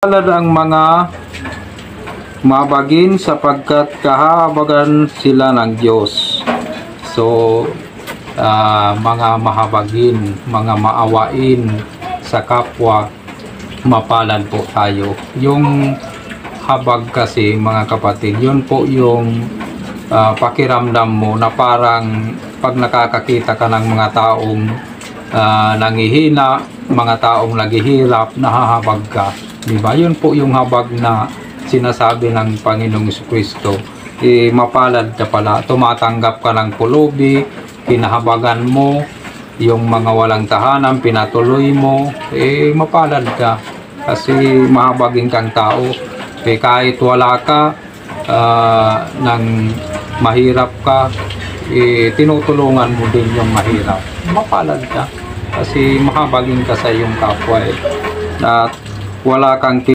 Palad ang mga mabagin sapagkat kahabagan sila ng Diyos. So, mga mahabagin, mga maawain sa kapwa, mapalad po tayo. Yung habag kasi, mga kapatid, yun po yung pakiramdam mo na parang pag nakakakita ka ng mga taong nangihina, mga taong naghihirap, nahahabag ka. Diba? Yun po yung habag na sinasabi ng Panginoong Jesucristo. Mapalad ka pala, tumatanggap ka ng pulubi, kinahabagan mo, yung mga walang tahanan, pinatuloy mo, mapalad ka. Kasi mahabagin kang tao. Kahit wala ka, nang mahirap ka, tinutulungan mo din yung mahirap. Mapalad ka. Kasi mahabagin ka sa iyong kapwa. At wala kang